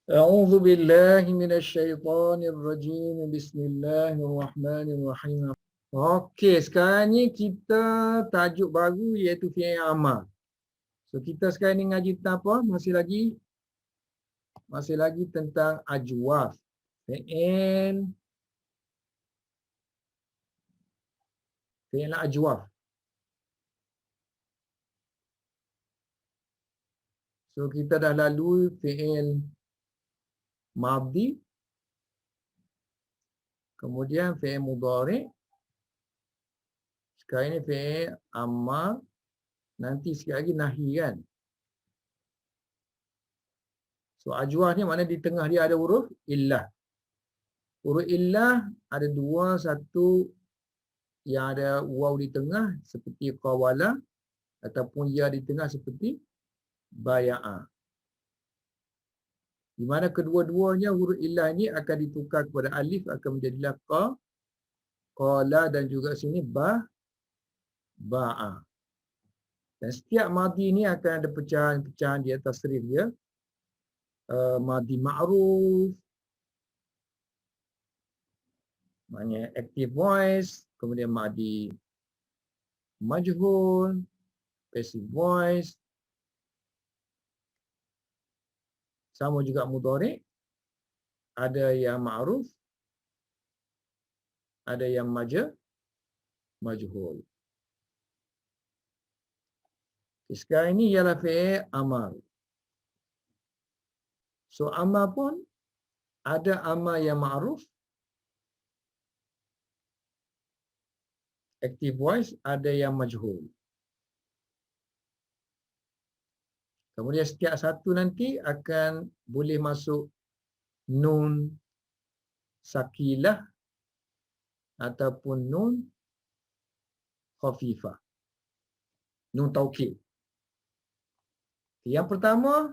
A'udzu billahi minasyaitonir rajim. Bismillahirrahmanirrahim. Okey, sekarang ni kita tajuk baru iaitu fi'il amar. So kita sekarang ni ngaji tentang apa? Masih lagi tentang ajwaf. Fi'il ajwaf. So kita dah lalu fi'il madhi, kemudian fi'il mudhari', sekarang ni fi'il amar, nanti sikit lagi nahi kan. So ajwaf ni maknanya di tengah dia ada huruf illah. Huruf illah ada dua, satu yang ada waw di tengah seperti qawala ataupun ya di tengah seperti baya'a. Di mana kedua-duanya huruf illah ini akan ditukar kepada alif, akan menjadilah qa, qala dan juga sini ba'a. Dan setiap madhi ni akan ada pecahan-pecahan di atas tasrif dia. Madhi ma'ruf, maknanya active voice, kemudian madhi majhul, passive voice, sama juga mudhari', ada yang ma'ruf, ada yang majhul. Sekarang ini ialah fi'il amar. So amar pun ada amar yang ma'ruf, active voice, ada yang majhul. Kemudian setiap satu nanti akan boleh masuk nun sakilah ataupun nun khafifah. Nun taukid. Yang pertama,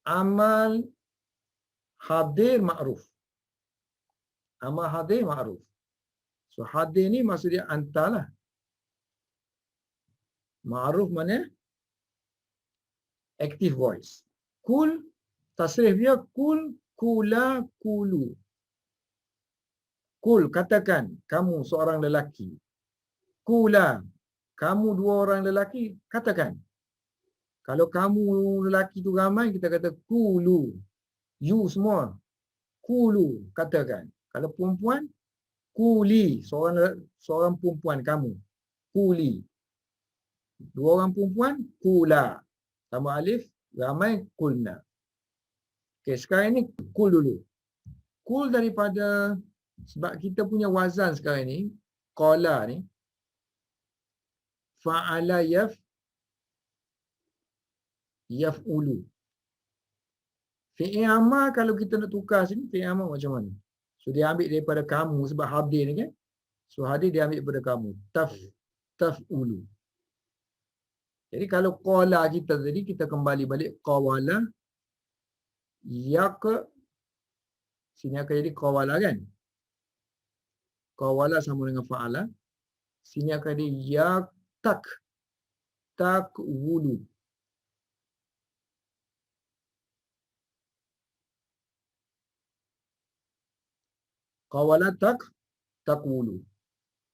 amal hadir ma'ruf. Amal hadir ma'ruf. So hadir ni maksud dia antarlah. Ma'ruf mana? Active voice. Kul, tasrif dia kul, kula, kulu. Kul, katakan, kamu seorang lelaki. Kula, kamu dua orang lelaki, katakan. Kalau kamu lelaki tu ramai, kita kata kulu. You semua. Kulu, katakan. Kalau perempuan, kuli. Seorang perempuan kamu. Kuli. Dua orang perempuan, kula. Tambah alif, ramai, kulna. Okey, sekarang ni kul dulu. Kul daripada, sebab kita punya wazan sekarang ni, qala ni, fa'ala yaf'ulu. Fi'il amar kalau kita nak tukar sini, fi'il amar macam mana? So dia ambil daripada kamu sebab hadir ni kan. So hadir dia ambil daripada kamu. Taf'ulu. Jadi kalau qala kita tadi, kita kembali balik qawala. Sini akan jadi qawala kan. Qawala sama dengan fa'ala. Sini akan jadi takwulu. Qawala takwulu.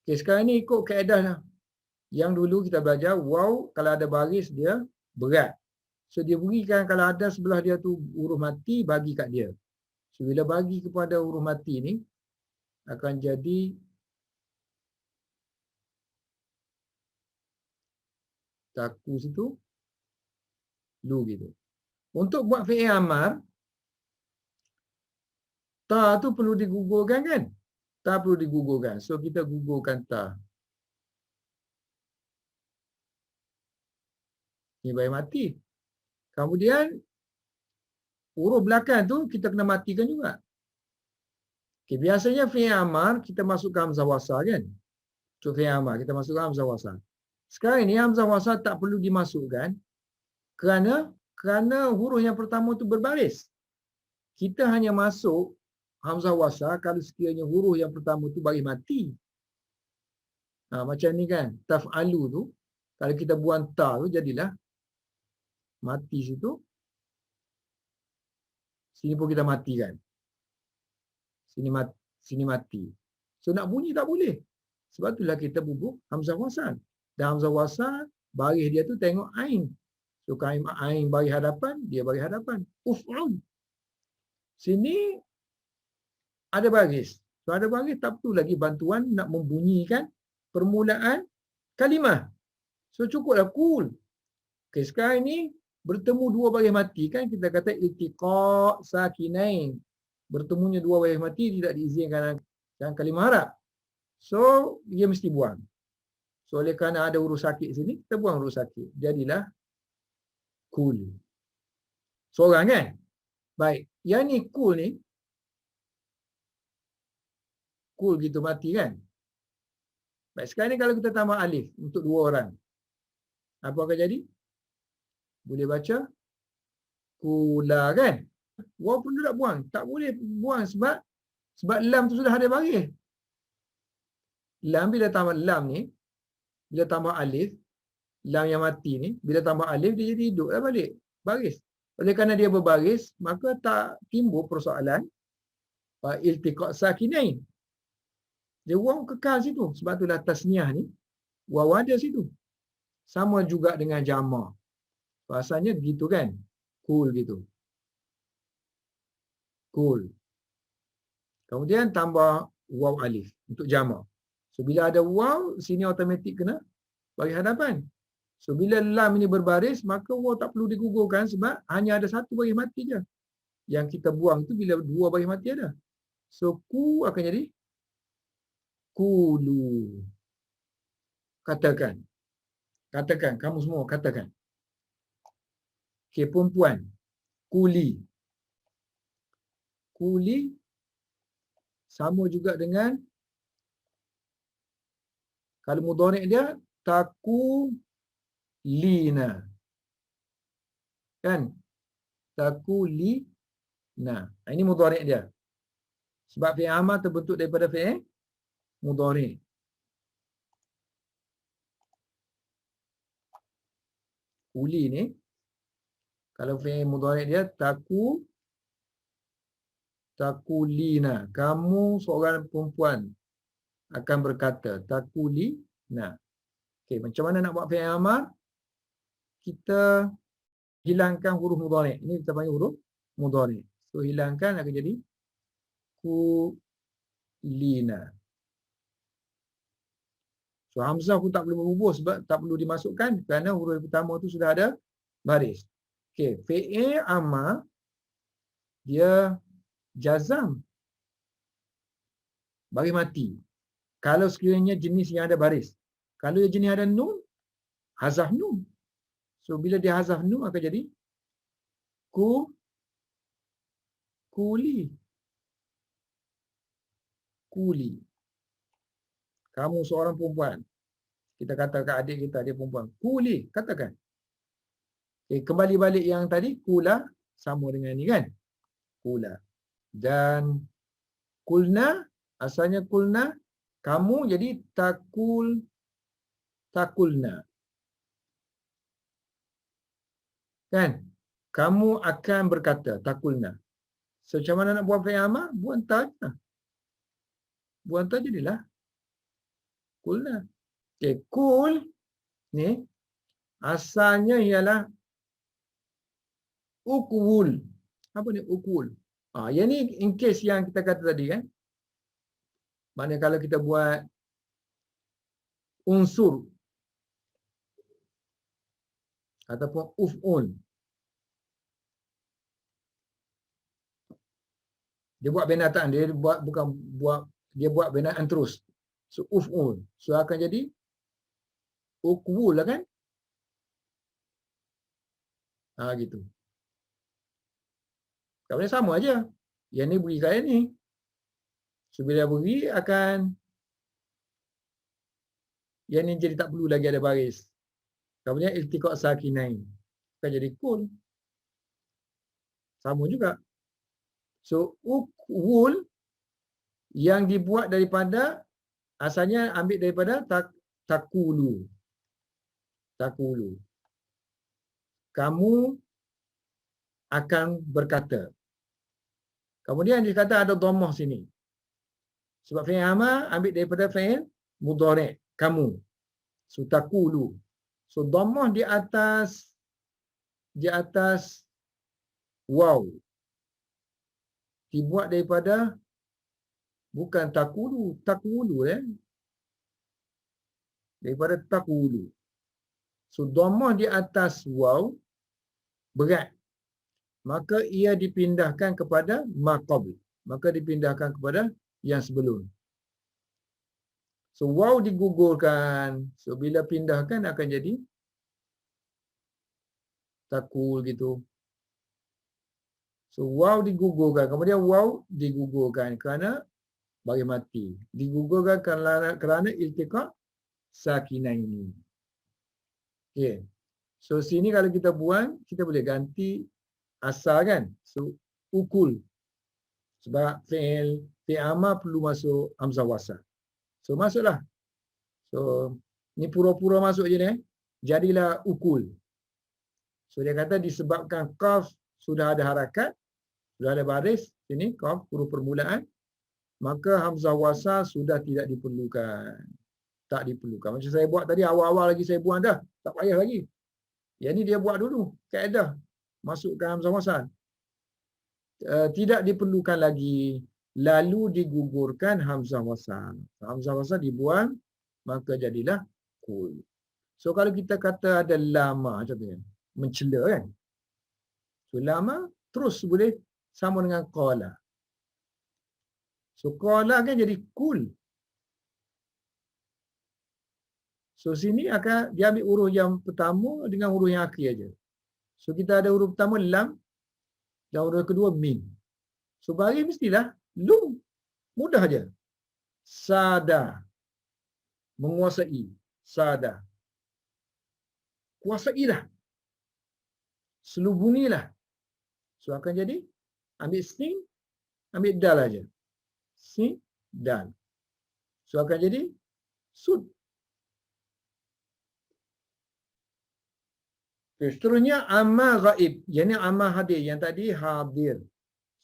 Okay, sekarang ni ikut kaedah lah. Yang dulu kita belajar, waw kalau ada baris dia berat. So dia berikan kalau ada sebelah dia tu huruf mati, bagi kat dia. So bila bagi kepada huruf mati ni, akan jadi taku situ, lu gitu. Untuk buat fi'il amar, ta tu perlu digugurkan kan? Ta perlu digugurkan. So kita gugurkan ta. Ni bayi mati. Kemudian huruf belakang tu kita kena matikan juga. Okay, biasanya fi'il amar kita masukkan hamzah wasal kan? So fi'il amar kita masukkan hamzah wasal. Sekarang ni hamzah wasal tak perlu dimasukkan kerana huruf yang pertama tu berbaris. Kita hanya masuk hamzah wasal kalau sekiranya huruf yang pertama tu baris mati. Macam ni kan, taf'alu tu kalau kita buang ta tu jadilah mati situ. Sini pun kita matikan. Sini mati. So nak bunyi tak boleh. Sebab itulah kita bubuh hamzah wasal. Dan hamzah wasal baris dia tu tengok ain. So kalau ain baris hadapan, dia baris hadapan. Uf'ul. Sini ada baris. So ada baris tak perlu lagi bantuan nak membunyikan permulaan kalimah. So cukuplah kul. Okay, sekarang ni bertemu dua baris mati kan kita kata iltiqa' sakinain. Bertemunya dua baris mati tidak diizinkan dalam kalimah Arab. So dia mesti buang. So oleh kerana ada huruf sakit sini, kita buang huruf sakit. Jadilah kul. Seorang kan? Baik. Yang ni kul gitu mati kan? Baik, sekarang ni kalau kita tambah alif untuk dua orang. Apa akan jadi? Boleh baca kula kan? Waw pun tak buang. Tak boleh buang sebab lam tu sudah ada baris. Lam bila tambah lam ni, bila tambah alif, lam yang mati ni, bila tambah alif dia jadi hiduplah balik. Baris. Oleh kerana dia berbaris, maka tak timbul persoalan iltiqa' sakinain. Dia waw kekal situ. Sebab itulah tasniah ni, waw ada situ. Sama juga dengan jama'. Bahasanya begitu kan? Kul gitu. Kul. Kemudian tambah waw alif untuk jama'. So bila ada waw, sini automatik kena bagi hadapan. So bila lam ini berbaris, maka waw tak perlu digugurkan sebab hanya ada satu baris mati je. Yang kita buang tu bila dua baris mati ada. So ku akan jadi kulu. Katakan. Katakan, kamu semua katakan. Okey, perempuan. Kuli. Kuli sama juga dengan kalau mudhari' dia takulina. Kan? Takulina. Ini mudhari' dia. Sebab fi'il amar terbentuk daripada fi'il mudhari'. Kuli ni kalau fi'il mudhari' dia takulina. Kamu seorang perempuan akan berkata takulina. Okey, macam mana nak buat fi'il amar? Kita hilangkan huruf mudhari'. Ini kita panggil huruf mudhari'. So hilangkan akan jadi kulina. So hamzah pun tak perlu berhubung sebab tak perlu dimasukkan kerana huruf pertama tu sudah ada baris. Okey, fi'il amar dia jazam. Baris mati. Kalau sekiranya jenis yang ada baris. Kalau jenis ada nun, hazaf nun. So bila dia hazaf nun akan jadi kuli. Kuli. Kamu seorang perempuan. Kita kata ke adik kita, dia perempuan. Kuli, katakan. Okay, kembali balik yang tadi, kula sama dengan ni kan? Kula. Dan kulna, asalnya kulna, kamu jadi takulna. Kan? Kamu akan berkata, takulna. So, macam mana nak buat fi'il amar? Buat ta je. Buat ta jadilah kulna. Okay, kul ni asalnya ialah ukwul. Apa ni ukwul? Yang ni in case yang kita kata tadi kan. Mana kalau kita buat unsur ataupun uf'ul. Dia buat binatang, dia buat binatang terus. So uf'ul. So akan jadi ukwul lah kan? Gitu. Kalau sama aja. Yang ni beri kaya ni. So bila beri akan yang ni jadi tak perlu lagi ada baris. Kemudian iltiqa' sakinain. Akan jadi kul. Sama juga. So ukwul yang dibuat daripada asalnya ambil daripada takulu. Takulu. Kamu akan berkata. Kemudian dia kata ada dhammah sini. Sebab fi'il amar ambil daripada fi'il mudhari', kamu. So taqulu. So dhammah di atas waw. Dibuat daripada bukan taqulu daripada taqulu. So dhammah di atas waw berat. Maka ia dipindahkan kepada maqabl. Maka dipindahkan kepada yang sebelum. So waw digugurkan. So bila pindahkan akan jadi takul gitu. So waw digugurkan. Kemudian waw digugurkan kerana bagi mati. Digugurkan kerana iltiqa' sakinaini. Okay. So sini kalau kita buang, kita boleh ganti asal kan. So ukul. Sebab fi'il amar perlu masuk hamzah wasal. So masuklah. So ni pura-pura masuk je ni. Jadilah ukul. So dia kata disebabkan qaf sudah ada harakat, sudah ada baris, sini qaf huruf permulaan, maka hamzah wasal sudah tidak diperlukan. Tak diperlukan. Macam saya buat tadi, awal-awal lagi saya buang dah. Tak payah lagi. Yang ni dia buat dulu. Kaedah. Masukkan hamzah wasal. Tidak diperlukan lagi. Lalu digugurkan hamzah wasal. Hamzah wasal dibuang, maka jadilah kul. So kalau kita kata ada lama contohnya, mencela kan. So lama terus boleh sama dengan qala. So qala kan jadi kul. So sini akan dia ambil huruf yang pertama dengan huruf yang akhir aja. So kita ada huruf pertama lam dan huruf kedua mim. So baris mestilah lu. Mudah aja. Sada. Menguasai. Sada. Kuasailah. Selubungilah. So akan jadi ambil sin, ambil dal aja. Sin, dal. So akan jadi sud. Seterusnya amma ghaib. Yang ni amma hadir. Yang tadi hadir.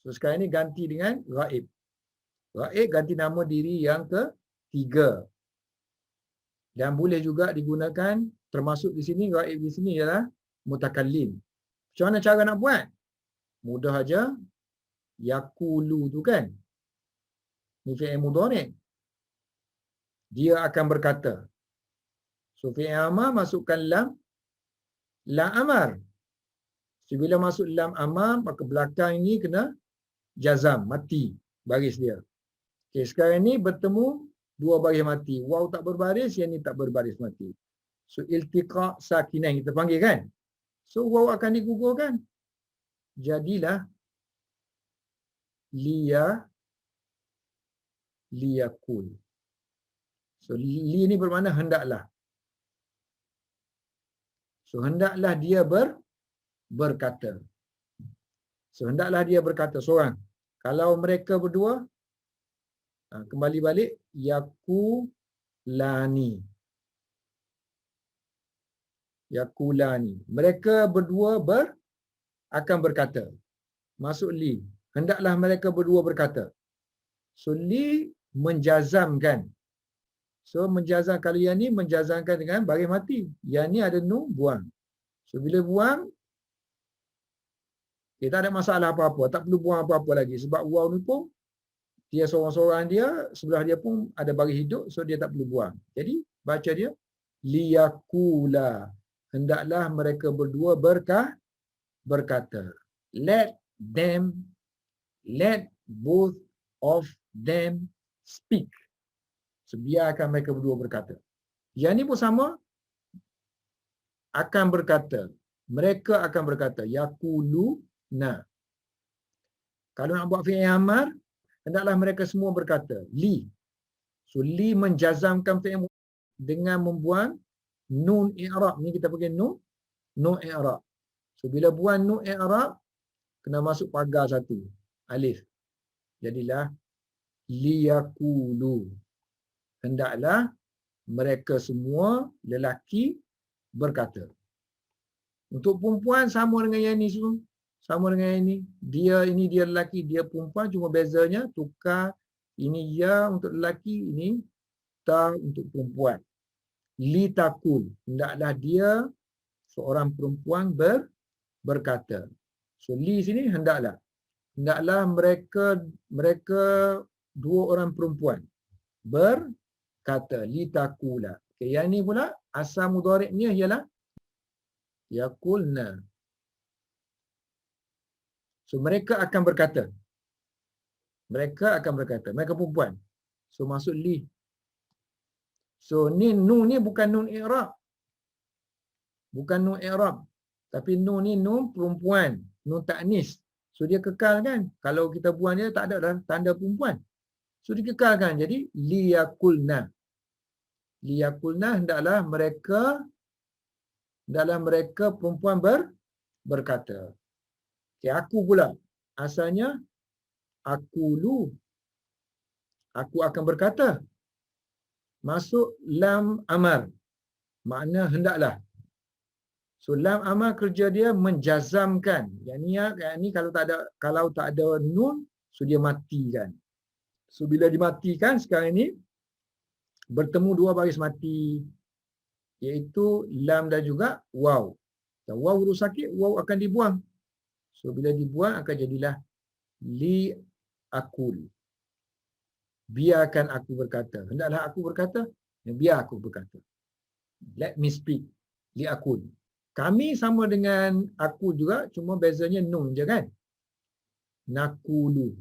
So sekarang ni ganti dengan ghaib. Ghaib ganti nama diri yang ketiga. Dan boleh juga digunakan termasuk di sini, ghaib di sini ialah mutakallim. Macam mana cara nak buat? Mudah aja. Yakulu tu kan. Ni fi'il mudhari'. Dia akan berkata. So fi'il amar masukkan lam. Lam amar. So bila masuk lam amar, maka belakang ini kena jazam, mati baris dia. Okay, sekarang ni bertemu dua baris mati. Waw tak berbaris, yang ni tak berbaris mati. So iltiqa' sakinain kita panggil kan. So waw akan digugurkan. Jadilah liyakul. So li ni bermakna hendaklah. So hendaklah dia berkata. So hendaklah dia berkata seorang. Kalau mereka berdua, kembali balik, yakulani. Mereka berdua akan berkata. Masuk li. Hendaklah mereka berdua berkata. So li menjazamkan. So menjazam, kalau yang ni menjazamkan dengan baris mati. Yang ni ada nun, buang. So bila buang, kita tak ada masalah apa-apa. Tak perlu buang apa-apa lagi. Sebab waw ni pun, dia seorang-seorang dia, sebelah dia pun ada baris hidup. So dia tak perlu buang. Jadi baca dia, liyakula. Hendaklah mereka berdua berkata. Let both of them speak. So biarkan mereka berdua berkata. Yang ni pun sama. Akan berkata. Mereka akan berkata. Yakuluna. Kalau nak buat fi'il amar, hendaklah mereka semua berkata. Li. So li menjazamkan fi'il dengan membuang nun i'rab. Ni kita pakai nun i'rab. So bila buang nun i'rab, kena masuk pagar satu. Alif. Jadilah liyakulu. Hendaklah mereka semua lelaki berkata. Untuk perempuan sama dengan yang ni semua. sama dengan ini. Dia ini dia lelaki, dia perempuan, cuma bezanya tukar ini ya untuk lelaki, ini ta untuk perempuan. Litakul, hendaklah dia seorang perempuan berkata. So li sini hendaklah. Hendaklah mereka dua orang perempuan berkata, litakula. Okay, yang ni pula asal mudhari'nya ialah yaqulna. So mereka akan berkata. Mereka akan berkata. Mereka perempuan. So maksud li. So ni nun ni bukan nun i'rab. Bukan nun i'rab. Tapi nun ni nun perempuan. Nun ta'nis. So dia kekal kan. Kalau kita buang dia tak ada dah tanda perempuan. So dikekalkan. Jadi liyakulna. Liyakulna hendaklah mereka perempuan berkata. Okay, aku pula. Asalnya akulu. Aku akan berkata. Masuk lam amar. Makna hendaklah. So lam amar kerja dia menjazamkan. Yang ni kalau tak ada nun, so dia matikan. So bila dimatikan sekarang ni bertemu dua baris mati, iaitu lam dan juga waw. Dan waw huruf sakit, waw akan dibuang. So bila dibuang akan jadilah li akul. Biarkan aku berkata. Hendaklah aku berkata, biar aku berkata. Let me speak. Li akul. Kami sama dengan aku juga, cuma bezanya nun je kan. Nakulu.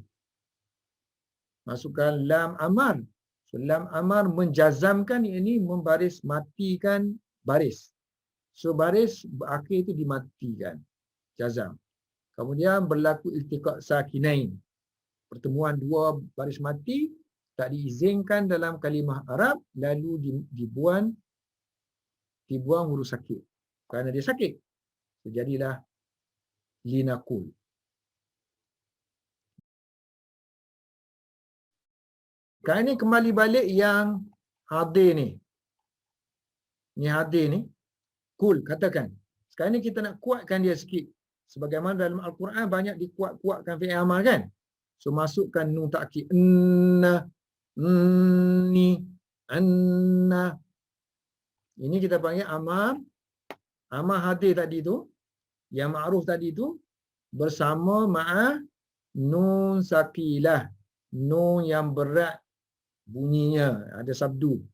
Masukkan lam amar. So, lam amar menjazamkan, ini membaris matikan baris. So baris akhir itu dimatikan. Jazam. Kemudian berlaku iltiqa' sakinain. Pertemuan dua baris mati tak diizinkan dalam kalimah Arab, lalu dibuang huruf sakit. Kerana dia sakit. So, jadilah linakul. Sekarang ni kembali balik yang hadir ni. Ni hadir ni. Kul, katakan. Sekarang ni kita nak kuatkan dia sikit. Sebagaimana dalam Al-Quran banyak dikuat-kuatkan fi'il amal kan. So masukkan nun ta'kid. Inna, ni, anna. Ini kita panggil amar. Amar hadir tadi tu. Yang ma'ruf tadi tu. Bersama ma'ah nun sakilah. Nun yang berat bunyinya. Ada sabdu.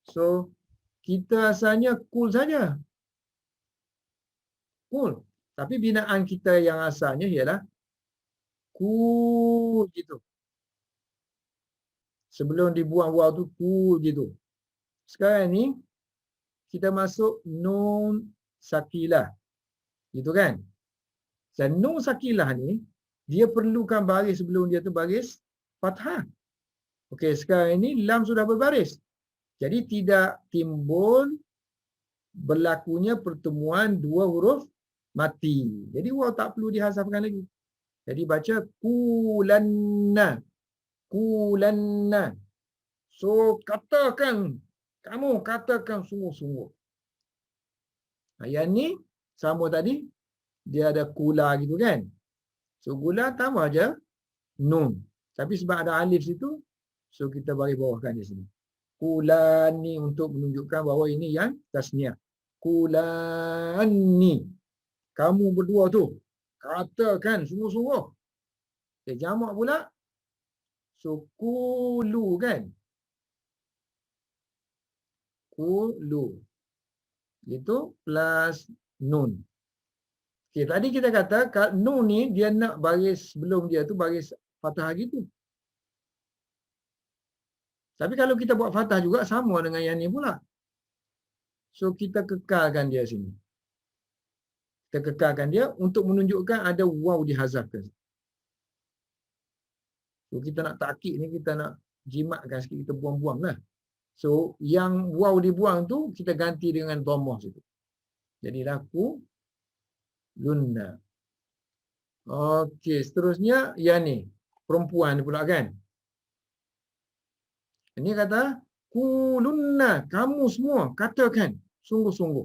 So, kita asalnya kul saja. Kul. Tapi binaan kita yang asalnya ialah kul gitu. Sebelum dibuang waw tu kul gitu. Sekarang ni kita masuk nun sakilah. Gitu kan? Dan nun sakilah ni dia perlukan baris sebelum dia tu baris fathah. Okey, sekarang ini lam sudah berbaris. Jadi tidak timbul berlakunya pertemuan dua huruf mati. Jadi waw tak perlu dihazafkan lagi. Jadi baca kulanna. Kulanna. So katakan, kamu katakan sungguh-sungguh. Yang ni sama tadi, dia ada kula gitu kan. So kula tambah aja nun. Tapi sebab ada alif situ, so kita bagi bawahkan di sini. Kulani untuk menunjukkan bahawa ini yang tasniah. Kulani. Kamu berdua tu. Katakan sungguh-sungguh. Okay, jamak pula. So kulu kan. Kulu. Itu plus nun. Okay, tadi kita kata nun ni dia nak baris sebelum dia tu baris fathah gitu. Tapi kalau kita buat fathah juga sama dengan yang ni pula. So kita kekalkan dia sini. Kita kekalkan dia untuk menunjukkan ada waw dihazafkan. So kita nak takkid ni, kita nak jimatkan sikit, kita buang-buang lah. So yang waw dibuang tu kita ganti dengan dhammah situ. Jadilah ku lunna. Okey, seterusnya yang ni perempuan pula kan. Ini kata kulunna, kamu semua katakan sungguh-sungguh.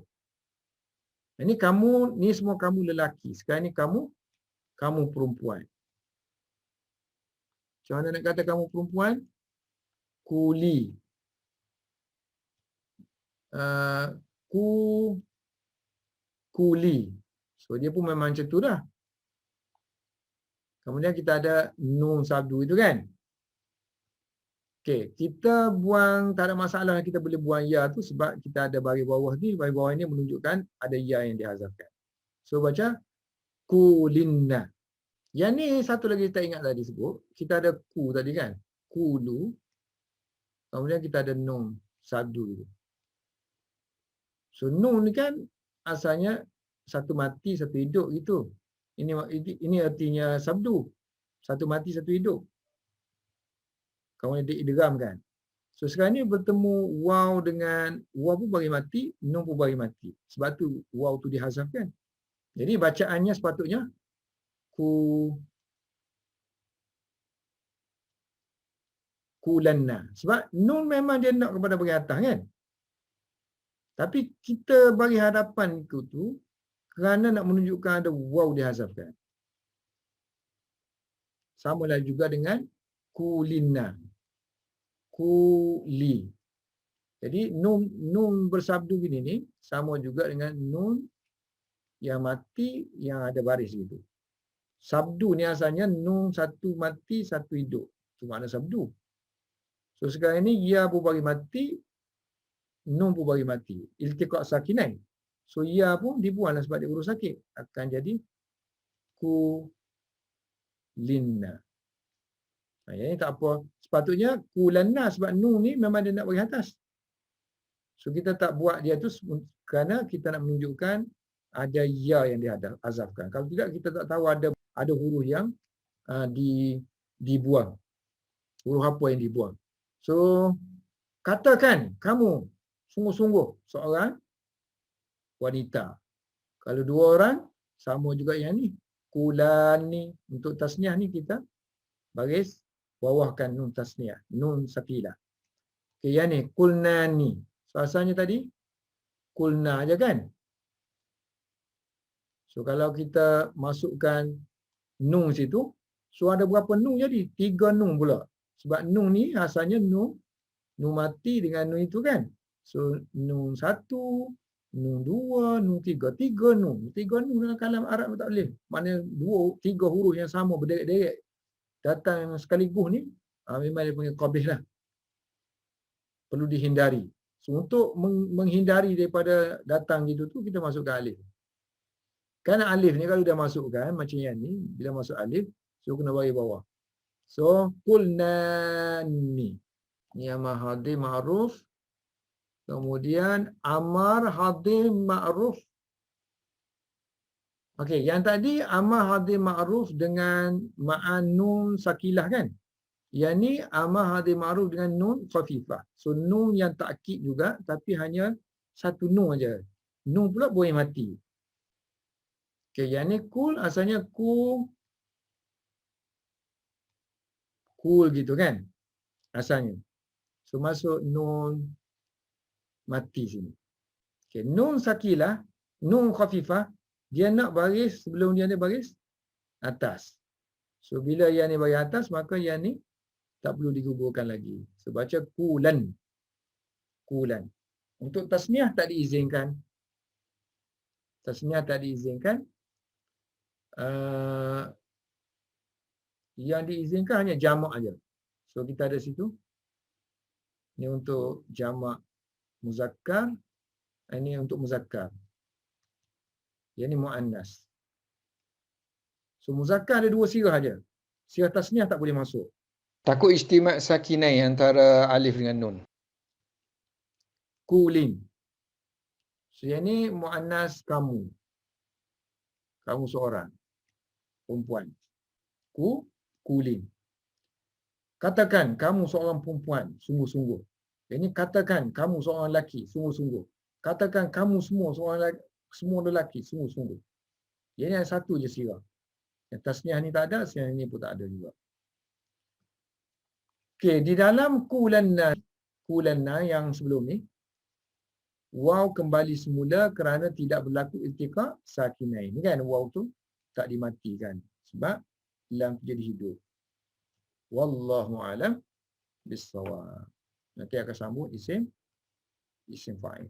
Ini kamu, ni semua kamu lelaki. Sekarang ni kamu perempuan. Macam mana nak kata kamu perempuan? Kuli. Ku kuli. So dia pun memang macam tu dah. Kemudian kita ada nun sabdu itu kan. Okey, kita buang, tak ada masalah kita boleh buang ya tu sebab kita ada baris bawah ni. Baris bawah ni menunjukkan ada ya yang dihazafkan. So baca kulinna. Yang ni satu lagi kita ingat tadi sebut. Kita ada ku tadi kan. Kulu. Kemudian kita ada nun sabdu itu. So nun ni kan asalnya satu mati satu hidup gitu. Ini artinya sabdu. Satu mati satu hidup. Kemudian diidghamkan. So sekarang ni bertemu waw dengan waw pun bagi mati, nun pun bagi mati. Sebab tu waw tu dihazafkan. Jadi bacaannya sepatutnya kulanna. Sebab nun memang dia nak kepada bahagian atas kan. Tapi kita bagi hadapan itu tu kerana nak menunjukkan ada waw dihazafkan. Sama lah juga dengan kulinna. Kuli. Jadi nun bersabdu gini ni sama juga dengan nun yang mati yang ada baris gitu. Sabdu ni asalnya nun satu mati satu hidup. Itu makna sabdu. So sekarang ni ya pun bagi mati, nun pun bagi mati. Iltiqa' sakinain. So ya pun dibuanglah sebab dia huruf sakit. Akan jadi kulinna. Yang ni tak apa. Sepatutnya kulanna sebab nun ni memang dia nak bagi atas. So kita tak buat dia tu kerana kita nak menunjukkan ada ya yang dihazafkan. Kalau tidak kita tak tahu ada huruf yang dibuang. Huruf apa yang dibuang. So katakan kamu sungguh-sungguh seorang wanita. Kalau dua orang sama juga yang ni. Kulan ni untuk tasniah ni kita baris bawahkan nun tasniah, nun sakilah. Okey, yang ni kulnani. So asalnya tadi kulna aja kan. So kalau kita masukkan nun situ, so ada berapa nun jadi? 3 nun pula. Sebab nun ni asalnya nun mati dengan nun itu kan. So nun 1, nun 2, nun 3. 3 nun. 3 nun dalam kalam Arab tak boleh. Maknanya 3 huruf yang sama berderet-deret datang sekaligus ni memang dia panggil qabih lah. Perlu dihindari. So untuk menghindari daripada datang gitu tu kita masukkan alif. Kan alif ni kalau dah masukkan macam yang ni, bila masuk alif, so kena bagi bawah. So kulnani. Ni amar hadir ma'ruf. Kemudian amar hadir ma'ruf. Okey, yang tadi amar hadir ma'ruf dengan ma'an nun sakilah kan? Yang ni amar hadir ma'ruf dengan nun khafifah. So nun yang takkid juga tapi hanya satu nun aja. Nun pula boleh mati. Okey, yang ni kul asalnya kul gitu kan? Asalnya. So masuk nun mati sini. Okey, nun sakilah, nun khafifah, dia nak baris sebelum dia ni baris atas. So bila yang ni baris atas maka yang ni tak perlu digugurkan lagi. So baca kulan. Kulan. Untuk tasniah tak diizinkan. Tasniah tak diizinkan. Yang diizinkan hanya jamak aja. So kita ada situ. Ini untuk jamak muzakkar. Ini untuk muzakkar. Yang ni muannas. So muzakkar ada 2 sirah aja. Sirah tasniah tak boleh masuk. Takut istimak sakinai antara alif dengan nun. Kulin. So yang ni muannas kamu. Kamu seorang. Perempuan. Kulin. Katakan kamu seorang perempuan. Sungguh-sungguh. Yang ni katakan kamu seorang lelaki. Sungguh-sungguh. Katakan kamu semua lelaki. Sungguh-sungguh. Yang ni ada satu je sirah. Yang tasniah ni tak ada. Yang ni pun tak ada juga. Okey, di dalam kulanna yang sebelum ni, waw kembali semula kerana tidak berlaku iltiqa' sakinain. Ni kan waw tu tak dimatikan sebab lam tu jadi hidup. Wallahu alam bissawab. Nanti akan sambung isim fa'il.